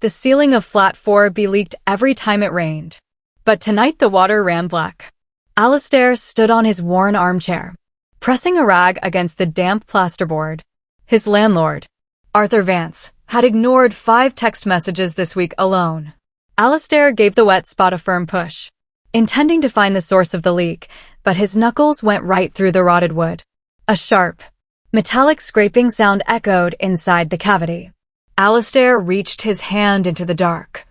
The ceiling of flat 4B leaked every time it rained. But tonight the water ran black. Alistair stood on his worn armchair, pressing a rag against the damp plasterboard. His landlord, Arthur Vance, had ignored 5 text messages this week alone. Alistair gave the wet spot a firm push, intending to find the source of the leak, but his knuckles went right through the rotted wood. A sharp, metallic scraping sound echoed inside the cavity. Alistair reached his hand into the dark,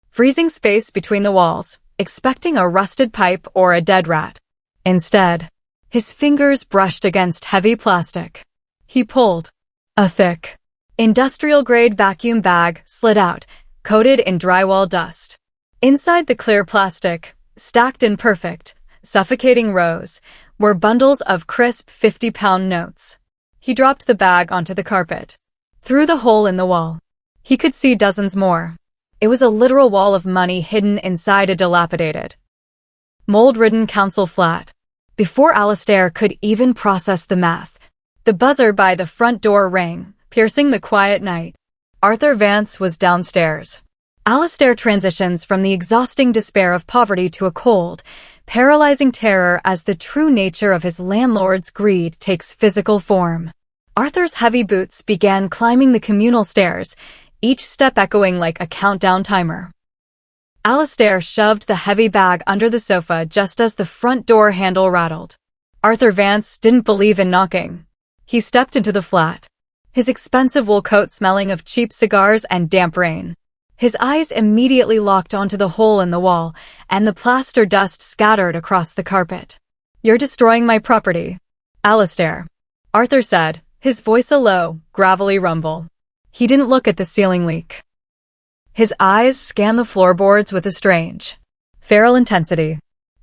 freezing space between the walls, expecting a rusted pipe or a dead rat. Instead, his fingers brushed against heavy plastic. He pulled. A thick, industrial-grade vacuum bag slid out, coated in drywall dust. Inside the clear plastic, stacked in perfect, suffocating rows, were bundles of crisp 50-pound notes. He dropped the bag onto the carpet. Through the hole in the wall, he could see dozens more. It was a literal wall of money hidden inside a dilapidated, mold-ridden council flat. Before Alistair could even process the math, the buzzer by the front door rang, piercing the quiet night. Arthur Vance was downstairs. Alistair transitions from the exhausting despair of poverty to a cold, paralyzing terror as the true nature of his landlord's greed takes physical form. Arthur's heavy boots began climbing the communal stairs, each step echoing like a countdown timer. Alistair shoved the heavy bag under the sofa just as the front door handle rattled. Arthur Vance didn't believe in knocking. He stepped into the flat, his expensive wool coat smelling of cheap cigars and damp rain. His eyes immediately locked onto the hole in the wall and the plaster dust scattered across the carpet. "You're destroying my property, Alistair," Arthur said, his voice a low, gravelly rumble. He didn't look at the ceiling leak. His eyes scanned the floorboards with a strange, feral intensity.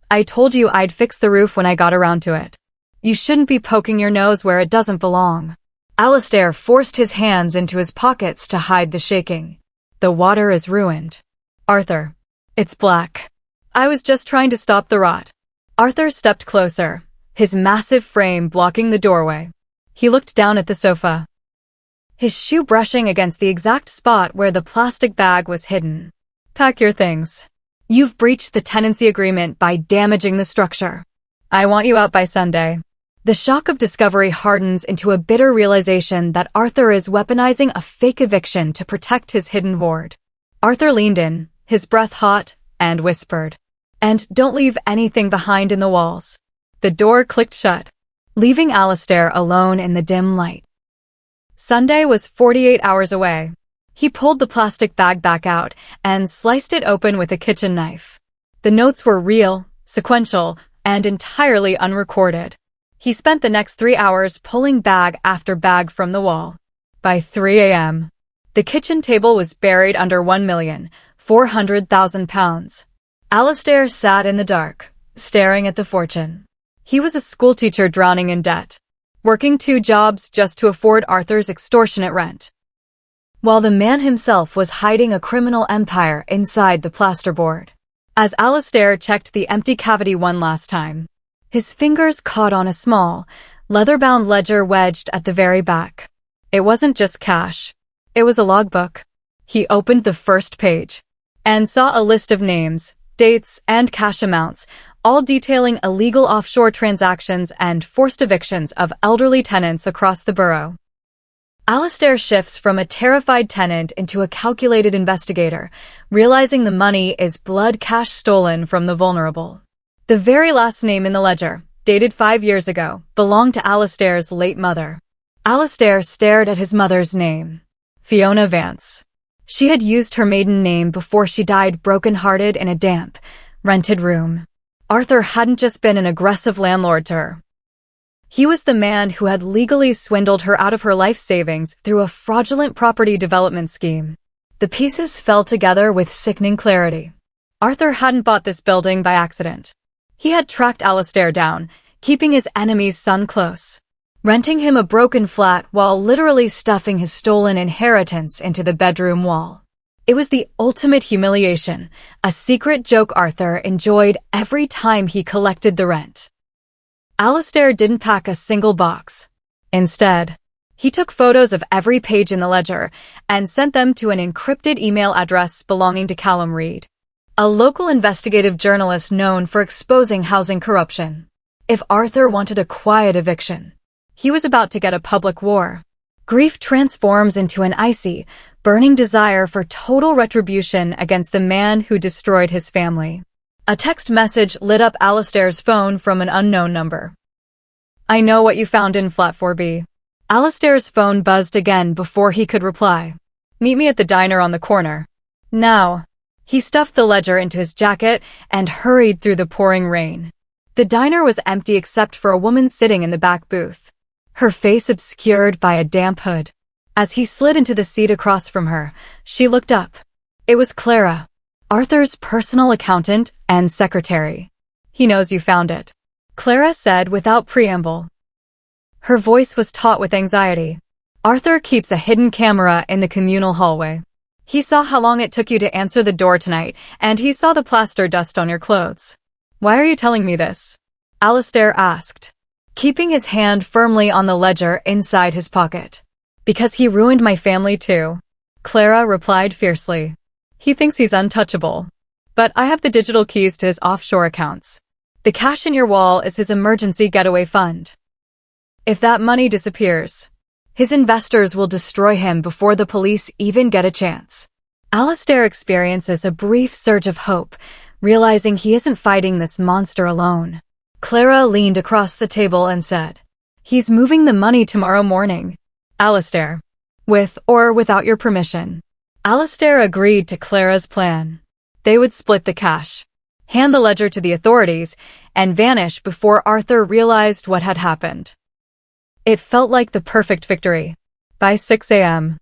"I told you I'd fix the roof when I got around to it. You shouldn't be poking your nose where it doesn't belong." Alistair forced his hands into his pockets to hide the shaking. "The water is ruined, Arthur. It's black. I was just trying to stop the rot." Arthur stepped closer, his massive frame blocking the doorway. He looked down at the sofa, his shoe brushing against the exact spot where the plastic bag was hidden. "Pack your things. You've breached the tenancy agreement by damaging the structure. I want you out by Sunday." The shock of discovery hardens into a bitter realization that Arthur is weaponizing a fake eviction to protect his hidden hoard. Arthur leaned in, his breath hot, and whispered, "And don't leave anything behind in the walls." The door clicked shut, leaving Alistair alone in the dim light. Sunday was 48 hours away. He pulled the plastic bag back out and sliced it open with a kitchen knife. The notes were real, sequential, and entirely unrecorded. He spent the next 3 hours pulling bag after bag from the wall. By 3 a.m., the kitchen table was buried under £1,400,000. Alistair sat in the dark, staring at the fortune. He was a schoolteacher drowning in debt, working 2 jobs just to afford Arthur's extortionate rent, while the man himself was hiding a criminal empire inside the plasterboard. As Alistair checked the empty cavity one last time, his fingers caught on a small, leather-bound ledger wedged at the very back. It wasn't just cash. It was a logbook. He opened the first page and saw a list of names, dates, and cash amounts, all detailing illegal offshore transactions and forced evictions of elderly tenants across the borough. Alistair shifts from a terrified tenant into a calculated investigator, realizing the money is blood cash stolen from the vulnerable. The very last name in the ledger, dated 5 years ago, belonged to Alistair's late mother. Alistair stared at his mother's name, Fiona Vance. She had used her maiden name before she died broken-hearted in a damp, rented room. Arthur hadn't just been an aggressive landlord to her. He was the man who had legally swindled her out of her life savings through a fraudulent property development scheme. The pieces fell together with sickening clarity. Arthur hadn't bought this building by accident. He had tracked Alistair down, keeping his enemy's son close, renting him a broken flat while literally stuffing his stolen inheritance into the bedroom wall. It was the ultimate humiliation, a secret joke Arthur enjoyed every time he collected the rent. Alistair didn't pack a single box. Instead, He took photos of every page in the ledger and sent them to an encrypted email address belonging to Callum Reed, a local investigative journalist known for exposing housing corruption. If Arthur wanted a quiet eviction, he was about to get a public war. Grief transforms into an icy, burning desire for total retribution against the man who destroyed his family. A text message lit up Alistair's phone from an unknown number. "I know what you found in Flat 4B. Alistair's phone buzzed again before he could reply. "Meet me at the diner on the corner. Now." He stuffed the ledger into his jacket and hurried through the pouring rain. The diner was empty except for a woman sitting in the back booth, her face obscured by a damp hood. As he slid into the seat across from her, she looked up. It was Clara, Arthur's personal accountant and secretary. "He knows you found it," Clara said without preamble. Her voice was taut with anxiety. "Arthur keeps a hidden camera in the communal hallway. He saw how long it took you to answer the door tonight, and he saw the plaster dust on your clothes." "Why are you telling me this?" Alistair asked, keeping his hand firmly on the ledger inside his pocket. "Because he ruined my family too," Clara replied fiercely. "He thinks he's untouchable. But I have the digital keys to his offshore accounts. The cash in your wall is his emergency getaway fund. If that money disappears, his investors will destroy him before the police even get a chance." Alistair experiences a brief surge of hope, realizing he isn't fighting this monster alone. Clara leaned across the table and said, "He's moving the money tomorrow morning." "Alistair, with or without your permission." Alistair agreed to Clara's plan. They would split the cash, hand the ledger to the authorities, and vanish before Arthur realized what had happened. It felt like the perfect victory. By 6 a.m.,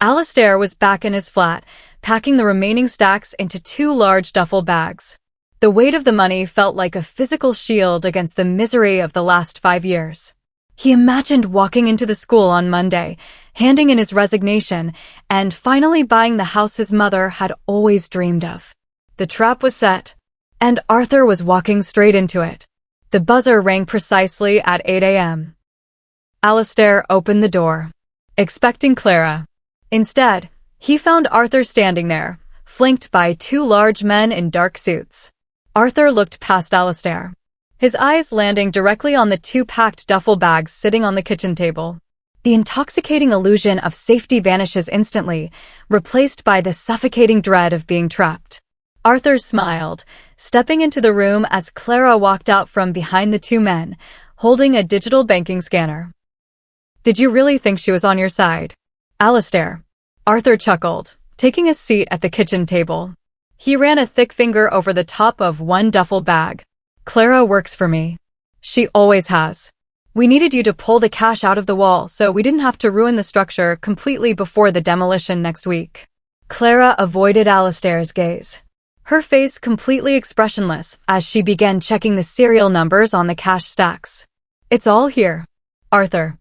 Alistair was back in his flat, packing the remaining stacks into 2 large duffel bags. The weight of the money felt like a physical shield against the misery of the last 5 years. He imagined walking into the school on Monday, handing in his resignation, and finally buying the house his mother had always dreamed of. The trap was set, and Arthur was walking straight into it. The buzzer rang precisely at 8 a.m. Alistair opened the door, expecting Clara. Instead, he found Arthur standing there, flanked by 2 large men in dark suits. Arthur looked past Alistair, his eyes landing directly on the 2 packed duffel bags sitting on the kitchen table. The intoxicating illusion of safety vanishes instantly, replaced by the suffocating dread of being trapped. Arthur smiled, stepping into the room as Clara walked out from behind the 2 men, holding a digital banking scanner. "Did you really think she was on your side, Alistair?" Arthur chuckled, taking a seat at the kitchen table. He ran a thick finger over the top of one duffel bag. "Clara works for me. She always has. We needed you to pull the cash out of the wall so we didn't have to ruin the structure completely before the demolition next week." Clara avoided Alistair's gaze, her face completely expressionless as she began checking the serial numbers on the cash stacks. "It's all here, Arthur.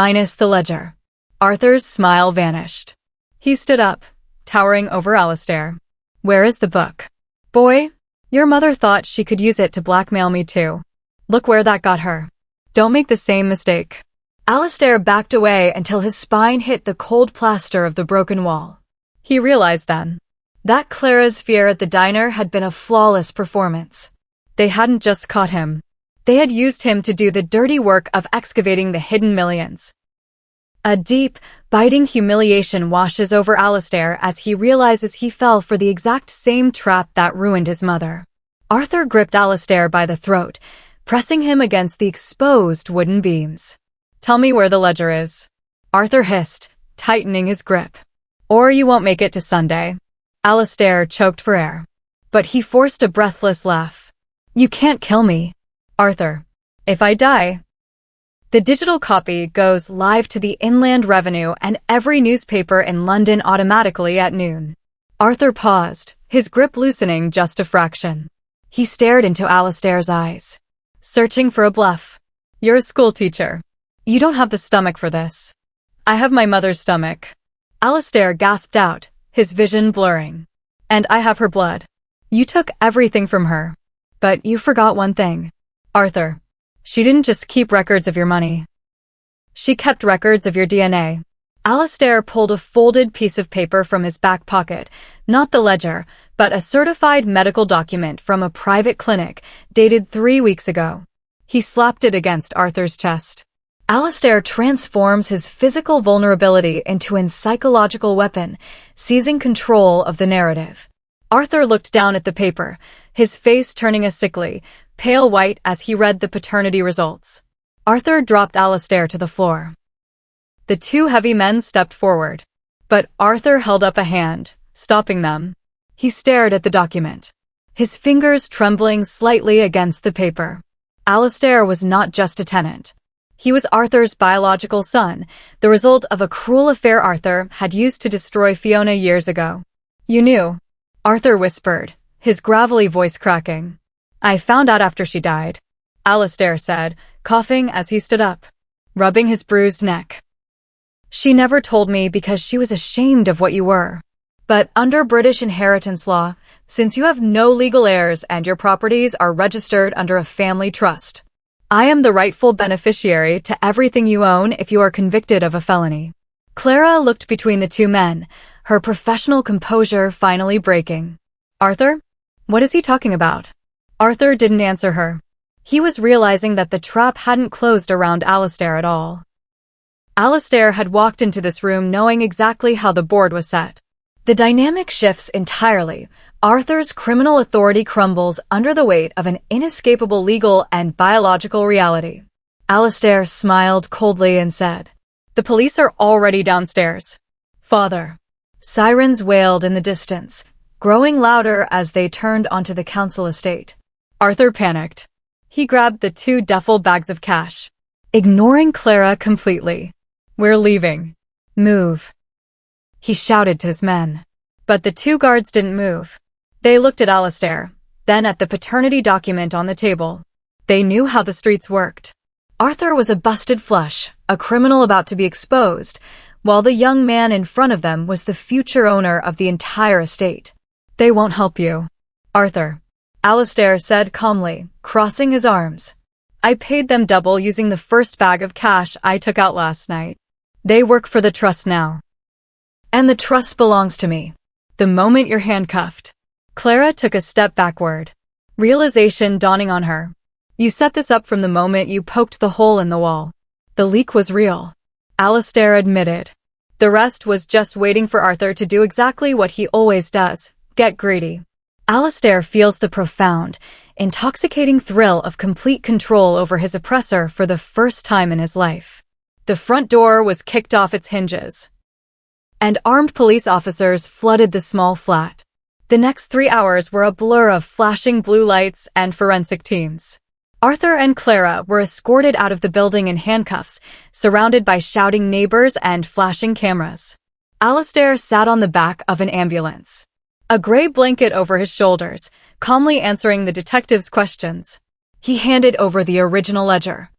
Minus the ledger." Arthur's smile vanished. He stood up, towering over Alistair. "Where is the book? Boy, your mother thought she could use it to blackmail me too. Look where that got her. Don't make the same mistake." Alistair backed away until his spine hit the cold plaster of the broken wall. He realized then that Clara's fear at the diner had been a flawless performance. They hadn't just caught him. They had used him to do the dirty work of excavating the hidden millions. A deep, biting humiliation washes over Alistair as he realizes he fell for the exact same trap that ruined his mother. Arthur gripped Alistair by the throat, pressing him against the exposed wooden beams. "Tell me where the ledger is," Arthur hissed, tightening his grip. "Or you won't make it to Sunday." Alistair choked for air, but he forced a breathless laugh. "You can't kill me, Arthur. If I die..." The digital copy goes live to the Inland Revenue and every newspaper in London automatically at noon. Arthur paused, his grip loosening just a fraction. He stared into Alistair's eyes, searching for a bluff. "You're a schoolteacher. You don't have the stomach for this." "I have my mother's stomach," Alistair gasped out, his vision blurring. "And I have her blood. You took everything from her. But you forgot one thing, Arthur. She didn't just keep records of your money. She kept records of your DNA. Alistair pulled a folded piece of paper from his back pocket, not the ledger, but a certified medical document from a private clinic dated 3 weeks ago. He slapped it against Arthur's chest. Alistair transforms his physical vulnerability into a psychological weapon, seizing control of the narrative. Arthur looked down at the paper, his face turning a sickly, pale white as he read the paternity results. Arthur dropped Alistair to the floor. The two heavy men stepped forward, but Arthur held up a hand, stopping them. He stared at the document, his fingers trembling slightly against the paper. Alistair was not just a tenant. He was Arthur's biological son, the result of a cruel affair Arthur had used to destroy Fiona years ago. You knew? Arthur whispered, his gravelly voice cracking. I found out after she died, Alistair said, coughing as he stood up, rubbing his bruised neck. She never told me because she was ashamed of what you were. But under British inheritance law, since you have no legal heirs and your properties are registered under a family trust, I am the rightful beneficiary to everything you own if you are convicted of a felony. Clara looked between the two men, her professional composure finally breaking. Arthur? What is he talking about? Arthur didn't answer her. He was realizing that the trap hadn't closed around Alistair at all. Alistair had walked into this room knowing exactly how the board was set. The dynamic shifts entirely. Arthur's criminal authority crumbles under the weight of an inescapable legal and biological reality. Alistair smiled coldly and said, The police are already downstairs. Father. Sirens wailed in the distance, growing louder as they turned onto the council estate. Arthur panicked. He grabbed the 2 duffel bags of cash, ignoring Clara completely. We're leaving. Move. He shouted to his men. But the 2 guards didn't move. They looked at Alistair, then at the paternity document on the table. They knew how the streets worked. Arthur was a busted flush, a criminal about to be exposed, while the young man in front of them was the future owner of the entire estate. They won't help you, Arthur, Alistair said calmly, crossing his arms. I paid them double using the first bag of cash I took out last night. They work for the trust now. And the trust belongs to me. The moment you're handcuffed. Clara took a step backward, realization dawning on her. You set this up from the moment you poked the hole in the wall. The leak was real, Alistair admitted. The rest was just waiting for Arthur to do exactly what he always does, get greedy. Alistair feels the profound, intoxicating thrill of complete control over his oppressor for the first time in his life. The front door was kicked off its hinges, and armed police officers flooded the small flat. The next 3 hours were a blur of flashing blue lights and forensic teams. Arthur and Clara were escorted out of the building in handcuffs, surrounded by shouting neighbors and flashing cameras. Alistair sat on the back of an ambulance, a gray blanket over his shoulders, calmly answering the detective's questions. He handed over the original ledger,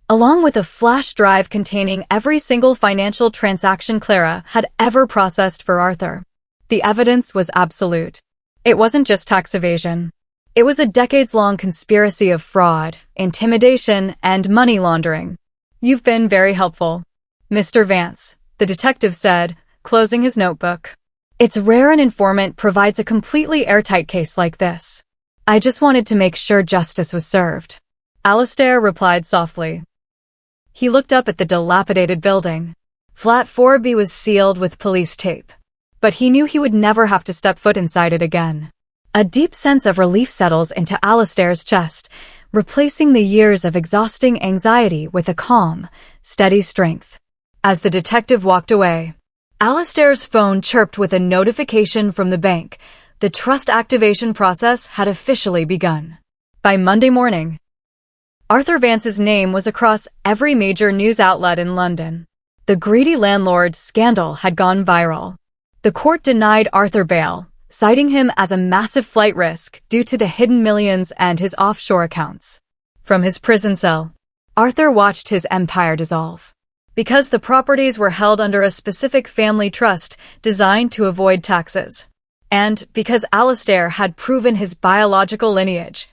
along with a flash drive containing every single financial transaction Clara had ever processed for Arthur. The evidence was absolute. It wasn't just tax evasion. It was a decades-long conspiracy of fraud, intimidation, and money laundering. You've been very helpful, Mr. Vance, the detective said, closing his notebook. It's rare an informant provides a completely airtight case like this. I just wanted to make sure justice was served, Alistair replied softly. He looked up at the dilapidated building. Flat 4B was sealed with police tape, but he knew he would never have to step foot inside it again. A deep sense of relief settles into Alistair's chest, replacing the years of exhausting anxiety with a calm, steady strength. As the detective walked away, Alistair's phone chirped with a notification from the bank. The trust activation process had officially begun. By Monday morning, Arthur Vance's name was across every major news outlet in London. The greedy landlord scandal had gone viral. The court denied Arthur bail, citing him as a massive flight risk due to the hidden millions and his offshore accounts. From his prison cell, Arthur watched his empire dissolve. Because the properties were held under a specific family trust designed to avoid taxes. And because Alistair had proven his biological lineage.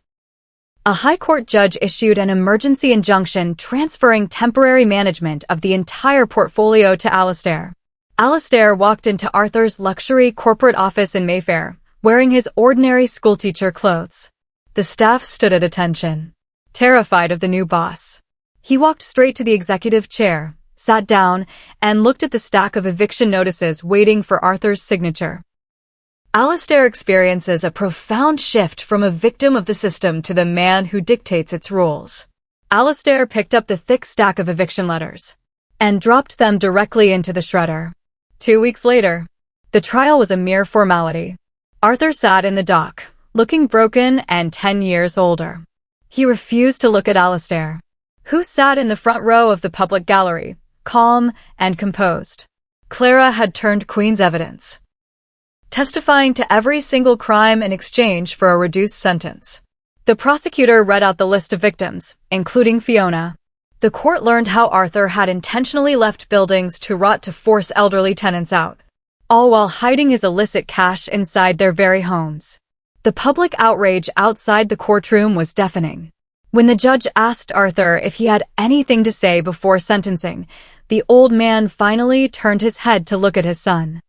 A high court judge issued an emergency injunction transferring temporary management of the entire portfolio to Alastair. Alastair walked into Arthur's luxury corporate office in Mayfair, wearing his ordinary schoolteacher clothes. The staff stood at attention, terrified of the new boss. He walked straight to the executive chair, sat down, and looked at the stack of eviction notices waiting for Arthur's signature. Alastair experiences a profound shift from a victim of the system to the man who dictates its rules. Alastair picked up the thick stack of eviction letters and dropped them directly into the shredder. 2 weeks later, the trial was a mere formality. Arthur sat in the dock, looking broken and 10 years older. He refused to look at Alastair, who sat in the front row of the public gallery, calm and composed. Clara had turned Queen's evidence, testifying to every single crime in exchange for a reduced sentence. The prosecutor read out the list of victims, including Fiona. The court learned how Arthur had intentionally left buildings to rot to force elderly tenants out, all while hiding his illicit cash inside their very homes. The public outrage outside the courtroom was deafening. When the judge asked Arthur if he had anything to say before sentencing, the old man finally turned his head to look at his son.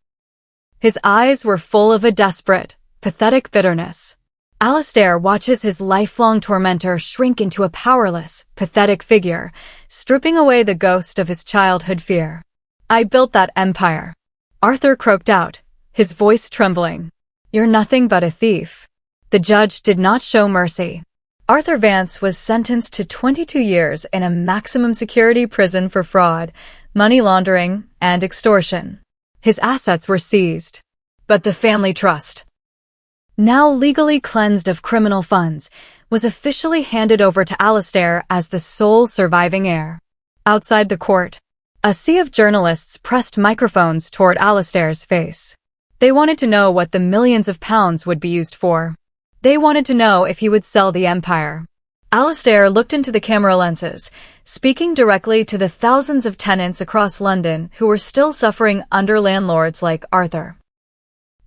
His eyes were full of a desperate, pathetic bitterness. Alastair watches his lifelong tormentor shrink into a powerless, pathetic figure, stripping away the ghost of his childhood fear. "I built that empire," Arthur croaked out, his voice trembling. "You're nothing but a thief." The judge did not show mercy. Arthur Vance was sentenced to 22 years in a maximum security prison for fraud, money laundering, and extortion. His assets were seized. But the family trust, now legally cleansed of criminal funds, was officially handed over to Alastair as the sole surviving heir. Outside the court, a sea of journalists pressed microphones toward Alastair's face. They wanted to know what the millions of pounds would be used for. They wanted to know if he would sell the empire. Alastair looked into the camera lenses, speaking directly to the thousands of tenants across London who were still suffering under landlords like Arthur.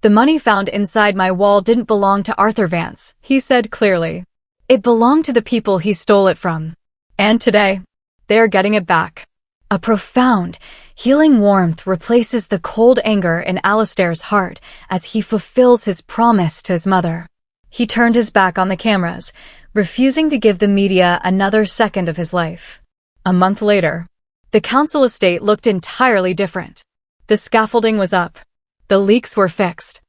"The money found inside my wall didn't belong to Arthur Vance," he said clearly. "It belonged to the people he stole it from. And today, they're getting it back." A profound, healing warmth replaces the cold anger in Alastair's heart as he fulfills his promise to his mother. He turned his back on the cameras, refusing to give the media another second of his life. A month later, the council estate looked entirely different. The scaffolding was up, the leaks were fixed,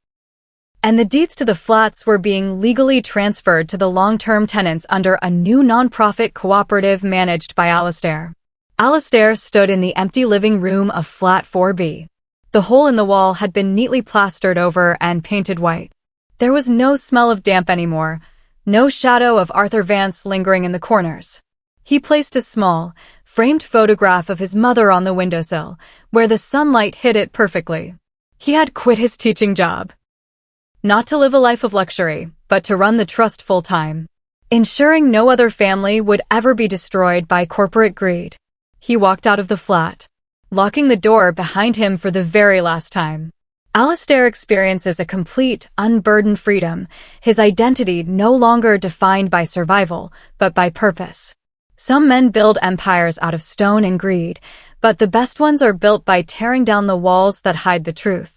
and the deeds to the flats were being legally transferred to the long-term tenants under a new non-profit cooperative managed by Alastair. Alastair stood in the empty living room of Flat 4B. The hole in the wall had been neatly plastered over and painted white. There was no smell of damp anymore, no shadow of Arthur Vance lingering in the corners. He placed a small, framed photograph of his mother on the windowsill, where the sunlight hit it perfectly. He had quit his teaching job, not to live a life of luxury, but to run the trust full-time, ensuring no other family would ever be destroyed by corporate greed. He walked out of the flat, locking the door behind him for the very last time. Alastair experiences a complete, unburdened freedom, his identity no longer defined by survival, but by purpose. Some men build empires out of stone and greed, but the best ones are built by tearing down the walls that hide the truth.